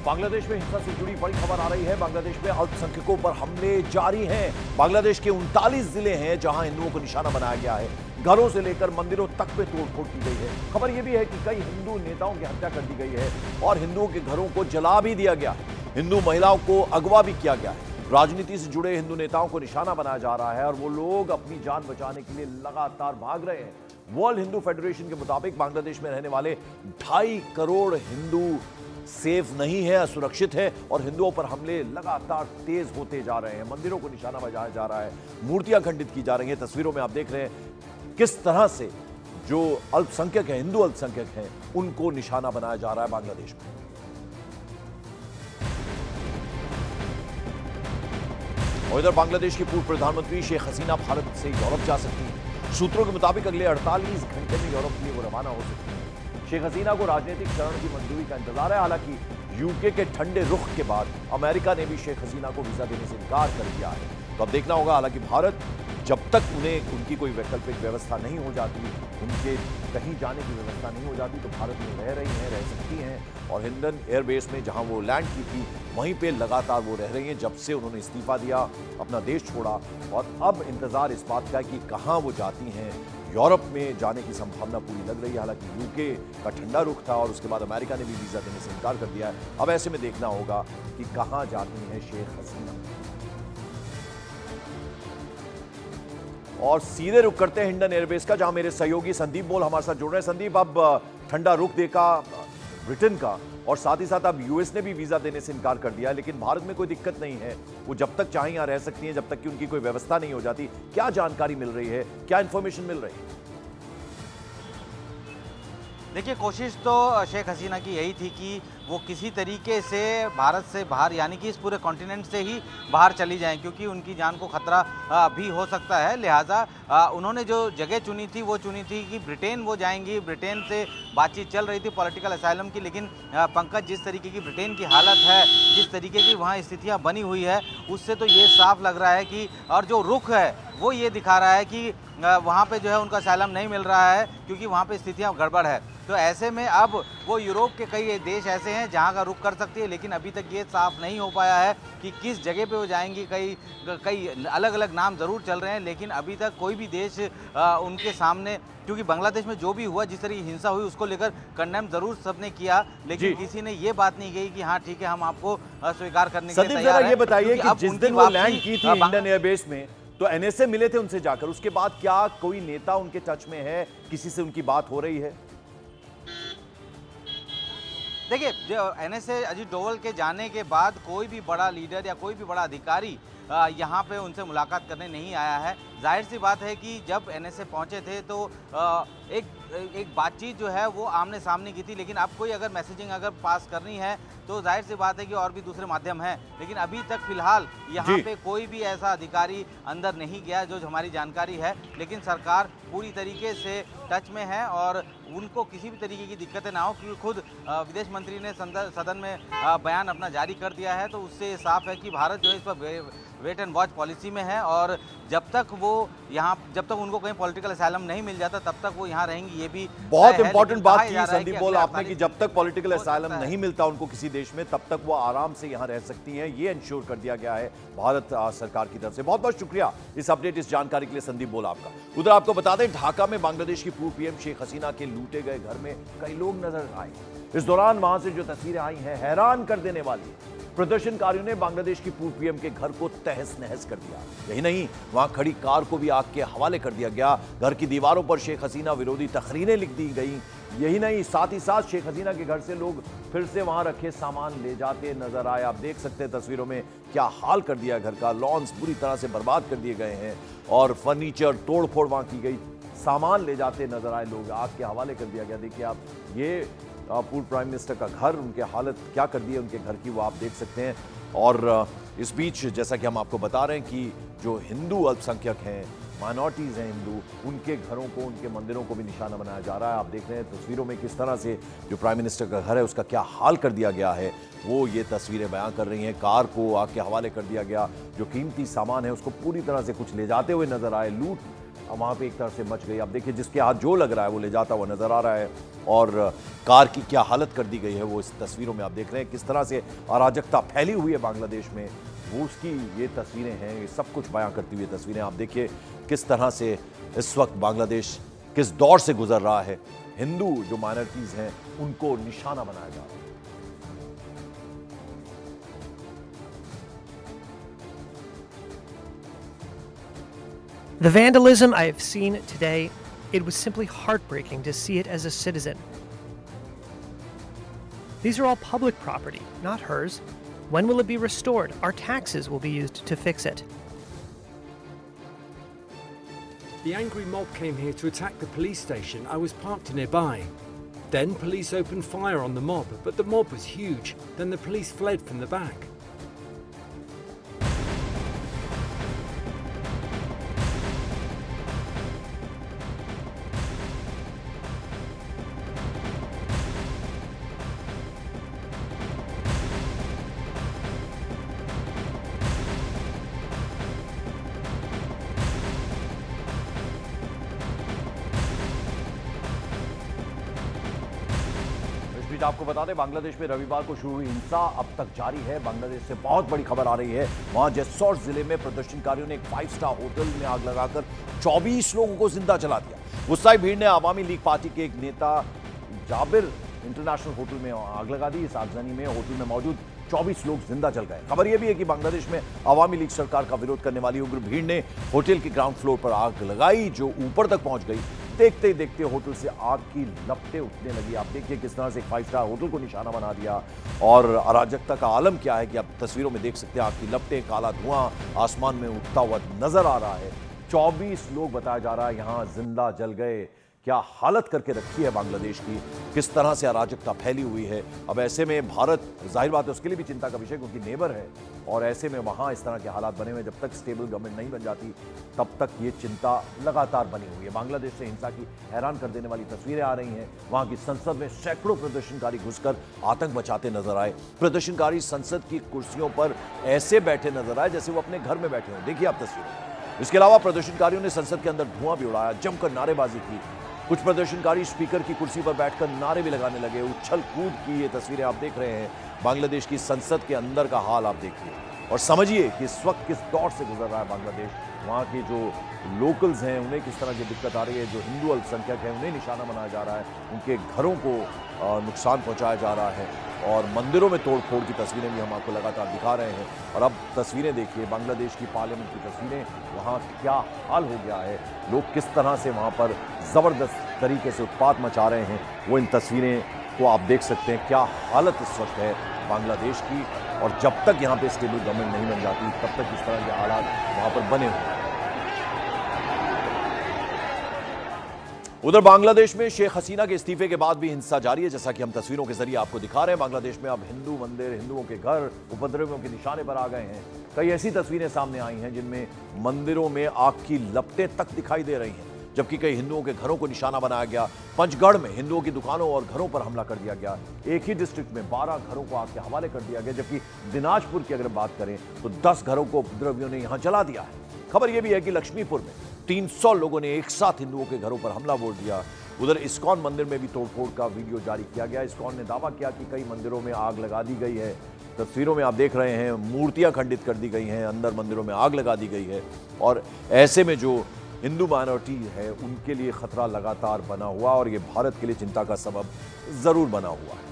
बांग्लादेश में हिंसा से जुड़ी बड़ी खबर आ रही है। बांग्लादेश में अल्पसंख्यकों पर हमले जारी हैं। बांग्लादेश के 39 जिले हैं जहां हिंदुओं को निशाना बनाया गया है। घरों से लेकर मंदिरों तक पे तोड़फोड़ की गई है। खबर यह भी है कि कई हिंदू नेताओं की हत्या कर दी गई है और हिंदुओं के घरों को जला भी दिया गया है। हिंदू महिलाओं को अगवा भी किया गया है। राजनीति से जुड़े हिंदू नेताओं को निशाना बनाया जा रहा है और वो लोग अपनी जान बचाने के लिए लगातार भाग रहे हैं। वर्ल्ड हिंदू फेडरेशन के मुताबिक बांग्लादेश में रहने वाले 2.5 करोड़ हिंदू सेफ नहीं है, असुरक्षित है और हिंदुओं पर हमले लगातार तेज होते जा रहे हैं। मंदिरों को निशाना बनाया जा रहा है, मूर्तियां खंडित की जा रही हैं। तस्वीरों में आप देख रहे हैं किस तरह से जो अल्पसंख्यक हैं, हिंदू अल्पसंख्यक हैं, उनको निशाना बनाया जा रहा है बांग्लादेश में। और इधर बांग्लादेश की पूर्व प्रधानमंत्री शेख हसीना भारत से यूरोप जा सकती हैं। सूत्रों के मुताबिक अगले 48 घंटे में यूरोप के लिए वो रवाना हो सकती है। शेख हसीना को राजनीतिक शरण की मंजूरी का इंतजार है। हालांकि यूके के ठंडे रुख के बाद अमेरिका ने भी शेख हसीना को वीजा देने से इनकार कर दिया है। तो अब देखना होगा। हालांकि भारत जब तक उनकी कोई वैकल्पिक व्यवस्था नहीं हो जाती, उनके कहीं जाने की व्यवस्था नहीं हो जाती, तो भारत में रह रही हैं, रह सकती हैं। और हिंडन एयरबेस में जहां वो लैंड की थी वहीं पे लगातार वो रह रही हैं जब से उन्होंने इस्तीफा दिया, अपना देश छोड़ा। और अब इंतजार इस बात का है कि कहां वो जाती हैं। यूरोप में जाने की संभावना पूरी लग रही है। हालांकि यूके का ठंडा रुख था और उसके बाद अमेरिका ने भी वीजा देने से इनकार कर दिया है। अब ऐसे में देखना होगा कि कहां जाती हैं शेख हसीना। और सीधे रुक करते हैं हिंडन एयरबेस का, जहां मेरे सहयोगी संदीप बोल हमारे साथ जुड़ रहे हैं। संदीप, अब ठंडा रुख देखा ब्रिटेन का और साथ ही साथ अब यूएस ने भी वीजा देने से इनकार कर दिया, लेकिन भारत में कोई दिक्कत नहीं है। वो जब तक चाहे यहां रह सकती हैं जब तक कि उनकी कोई व्यवस्था नहीं हो जाती। क्या जानकारी मिल रही है, क्या इंफॉर्मेशन मिल रही है? देखिए, कोशिश तो शेख हसीना की यही थी कि वो किसी तरीके से भारत से बाहर, यानी कि इस पूरे कॉन्टिनेंट से ही बाहर चली जाएं, क्योंकि उनकी जान को खतरा भी हो सकता है। लिहाजा उन्होंने जो जगह चुनी थी वो चुनी थी कि ब्रिटेन वो जाएंगी। ब्रिटेन से बातचीत चल रही थी पॉलिटिकल असाइलम की, लेकिन पंकज, जिस तरीके की ब्रिटेन की हालत है, जिस तरीके की वहाँ स्थितियाँ बनी हुई है, उससे तो ये साफ लग रहा है कि, और जो रुख है वो ये दिखा रहा है कि वहाँ पे जो है उनका असाइलम नहीं मिल रहा है, क्योंकि वहाँ पे स्थितियाँ गड़बड़ है। तो ऐसे में अब वो यूरोप के कई देश ऐसे हैं जहाँ का रुख कर सकती है, लेकिन अभी तक ये साफ नहीं हो पाया है कि किस जगह पे वो जाएंगी। कई अलग अलग नाम ज़रूर चल रहे हैं, लेकिन अभी तक कोई भी देश उनके सामने, क्योंकि बांग्लादेश में जो भी हुआ, जिस तरह की हिंसा हुई, उसको लेकर कंडेम ज़रूर सबने किया, लेकिन किसी ने ये बात नहीं कही कि हाँ ठीक है, हम आपको स्वीकार करने के लिए तैयार हैं। ये बताइए कि जिस दिन वो लैंड की थी हिंडन एयरबेस में, तो एनएसए मिले थे उनसे जाकर, उसके बाद क्या कोई नेता उनके टच में है, किसी से उनकी बात हो रही है? देखिए, जो एनएसए अजीत डोवल के जाने के बाद कोई भी बड़ा लीडर या कोई भी बड़ा अधिकारी यहाँ पे उनसे मुलाकात करने नहीं आया है। जाहिर सी बात है कि जब एनएसए पहुँचे थे तो एक बातचीत जो है वो आमने सामने की थी, लेकिन अब कोई अगर मैसेजिंग अगर पास करनी है तो जाहिर सी बात है कि और भी दूसरे माध्यम हैं, लेकिन अभी तक फिलहाल यहाँ पे कोई भी ऐसा अधिकारी अंदर नहीं गया जो हमारी जानकारी है। लेकिन सरकार पूरी तरीके से टच में है और उनको किसी भी तरीके की दिक्कतें ना हो, क्योंकि खुद विदेश मंत्री ने सदन में बयान अपना जारी कर दिया है। तो उससे साफ है कि भारत जो है इस पर वेट एंड वॉच पॉलिसी में है और जब तक उनको कहीं पॉलिटिकल असाइलम नहीं मिल जाता तब तक वो यहाँ रहेंगी। ये भी बहुत इंपॉर्टेंट बात की संदीप बोल आपने कि जब तक पॉलिटिकल असाइलम नहीं मिलता उनको किसी देश में, तब तक वो आराम से यहाँ रह सकती हैं। ये इंश्योर कर दिया गया है भारत सरकार की तरफ से। बहुत बहुत शुक्रिया इस अपडेट, इस जानकारी के लिए संदीप बोल आपका। उधर आपको बता दें, ढाका में बांग्लादेश की पूर्व पीएम शेख हसीना के लूटे गए घर में कई लोग नजर आए। इस दौरान वहां से जो तस्वीरें आई हैं हैरान कर देने वाली है। प्रदर्शनकारियों ने बांग्लादेश की पूर्व पीएम के घर को तहस नहस कर दिया। यही नहीं, वहां खड़ी कार को भी आग के हवाले कर दिया गया। घर की दीवारों पर शेख हसीना विरोधी तकरीरें लिख दी गई। यही नहीं, साथ ही साथ शेख हसीना के घर से लोग फिर से वहां रखे सामान ले जाते नजर आए। आप देख सकते हैं तस्वीरों में क्या हाल कर दिया घर का। लॉन्स बुरी तरह से बर्बाद कर दिए गए हैं और फर्नीचर तोड़फोड़ वहां की गई। सामान ले जाते नजर आए लोग, आग के हवाले कर दिया गया। देखिए आप, ये पूर्व प्राइम मिनिस्टर का घर, उनके हालत क्या कर दी है उनके घर की, वो आप देख सकते हैं। और इस बीच जैसा कि हम आपको बता रहे हैं कि जो हिंदू अल्पसंख्यक हैं, माइनॉरिटीज़ हैं हिंदू, उनके घरों को, उनके मंदिरों को भी निशाना बनाया जा रहा है। आप देख रहे हैं तस्वीरों में किस तरह से जो प्राइम मिनिस्टर का घर है उसका क्या हाल कर दिया गया है, वो ये तस्वीरें बयां कर रही हैं। कार को आग के हवाले कर दिया गया, जो कीमती सामान है उसको पूरी तरह से कुछ ले जाते हुए नजर आए। लूट वहां पे एक तरह से मच गई। अब देखिए जिसके हाथ जो लग रहा है वो ले जाता हुआ नजर आ रहा है, और कार की क्या हालत कर दी गई है वो इस तस्वीरों में आप देख रहे हैं। किस तरह से अराजकता फैली हुई है बांग्लादेश में, वो उसकी ये तस्वीरें हैं, ये सब कुछ बयां करती हुई तस्वीरें। आप देखिए किस तरह से इस वक्त बांग्लादेश किस दौर से गुजर रहा है। हिंदू जो माइनॉरिटीज हैं उनको निशाना बनाया जा रहा है। The vandalism I have seen today, it was simply heartbreaking to see it as a citizen. These are all public property, not hers. When will it be restored? Our taxes will be used to fix it. The angry mob came here to attack the police station. I was parked nearby. Then police opened fire on the mob, but the mob was huge. Then the police fled from the back. आपको बता दें बांग्लादेश में रविवार को शुरू हुई हिंसा अब तक जारी है। बांग्लादेश से बहुत बड़ी खबर आ रही है। वहां जेस्सोर जिले में प्रदर्शनकारियों ने एक 5 स्टार होटल में आग लगाकर 24 लोगों को जिंदा जला दिया। गुस्साई भीड़ ने आवामी लीग पार्टी के एक नेता जाबिर इंटरनेशनल होटल में आग लगा दी। इस आगजनी में होटल में मौजूद 24 लोग जिंदा जल गए। खबर यह भी है कि बांग्लादेश में आवामी लीग सरकार का विरोध करने वाली उग्र भीड़ ने होटल के ग्राउंड फ्लोर पर आग लगाई, जो ऊपर तक पहुंच गई। देखते ही देखते होटल से आग की लपटें उठने लगी। आप देखिए किस तरह से एक 5 स्टार होटल को निशाना बना दिया, और अराजकता का आलम क्या है कि आप तस्वीरों में देख सकते हैं। आग की लपटें, काला धुआं आसमान में उठता हुआ नजर आ रहा है। 24 लोग बताया जा रहा है यहां जिंदा जल गए। क्या हालत करके रखी है बांग्लादेश की, किस तरह से अराजकता फैली हुई है। अब ऐसे में भारत, जाहिर बात है उसके लिए भी चिंता का विषय, क्योंकि नेबर है, और ऐसे में वहां इस तरह के हालात बने हुए। जब तक स्टेबल गवर्नमेंट नहीं बन जाती तब तक ये चिंता लगातार बनी हुई है। बांग्लादेश से हिंसा की हैरान कर देने वाली तस्वीरें आ रही हैं। वहां की संसद में सैकड़ों प्रदर्शनकारी घुसकर आतंक मचाते नजर आए। प्रदर्शनकारी संसद की कुर्सियों पर ऐसे बैठे नजर आए जैसे वो अपने घर में बैठे हों। देखिए आप तस्वीरें। इसके अलावा प्रदर्शनकारियों ने संसद के अंदर धुआं भी उड़ाया, जमकर नारेबाजी की। कुछ प्रदर्शनकारी स्पीकर की कुर्सी पर बैठकर नारे भी लगाने लगे, उछल कूद की। ये तस्वीरें आप देख रहे हैं बांग्लादेश की संसद के अंदर का हाल आप देखिए, और समझिए कि इस वक्त किस दौर से गुजर रहा है बांग्लादेश। वहाँ के जो लोकल्स हैं उन्हें किस तरह की दिक्कत आ रही है, जो हिंदू अल्पसंख्यक हैं उन्हें निशाना बनाया जा रहा है, उनके घरों को नुकसान पहुंचाया जा रहा है, और मंदिरों में तोड़फोड़ की तस्वीरें भी हम आपको लगातार दिखा रहे हैं। और अब तस्वीरें देखिए बांग्लादेश की पार्लियामेंट की तस्वीरें, वहाँ क्या हाल हो गया है, लोग किस तरह से वहाँ पर ज़बरदस्त तरीके से उत्पात मचा रहे हैं, वो इन तस्वीरें को आप देख सकते हैं। क्या हालत इस वक्त है बांग्लादेश की, और जब तक यहाँ पे स्टेबल गवर्नमेंट नहीं बन जाती तब तक इस तरह के हालात वहाँ पर बने हुए हैं। उधर बांग्लादेश में शेख हसीना के इस्तीफे के बाद भी हिंसा जारी है, जैसा कि हम तस्वीरों के जरिए आपको दिखा रहे हैं। बांग्लादेश में अब हिंदू मंदिर, हिंदुओं के घर उपद्रवियों के निशाने पर आ गए हैं। कई ऐसी तस्वीरें सामने आई हैं जिनमें मंदिरों में आग की लपटें तक दिखाई दे रही हैं, जबकि कई हिंदुओं के घरों को निशाना बनाया गया। पंचगढ़ में हिंदुओं की दुकानों और घरों पर हमला कर दिया गया। एक ही डिस्ट्रिक्ट में 12 घरों को आग के हवाले कर दिया गया, जबकि दिनाजपुर की अगर बात करें तो 10 घरों को उपद्रवियों ने यहां जला दिया है। खबर यह भी है कि लक्ष्मीपुर में 300 लोगों ने एक साथ हिंदुओं के घरों पर हमला बोल दिया। उधर इस्कॉन मंदिर में भी तोड़फोड़ का वीडियो जारी किया गया। इस्कॉन ने दावा किया कि कई मंदिरों में आग लगा दी गई है। तस्वीरों में आप देख रहे हैं मूर्तियां खंडित कर दी गई हैं, अंदर मंदिरों में आग लगा दी गई है, और ऐसे में जो हिंदू माइनॉरिटी है उनके लिए खतरा लगातार बना हुआ, और ये भारत के लिए चिंता का सबब जरूर बना हुआ है।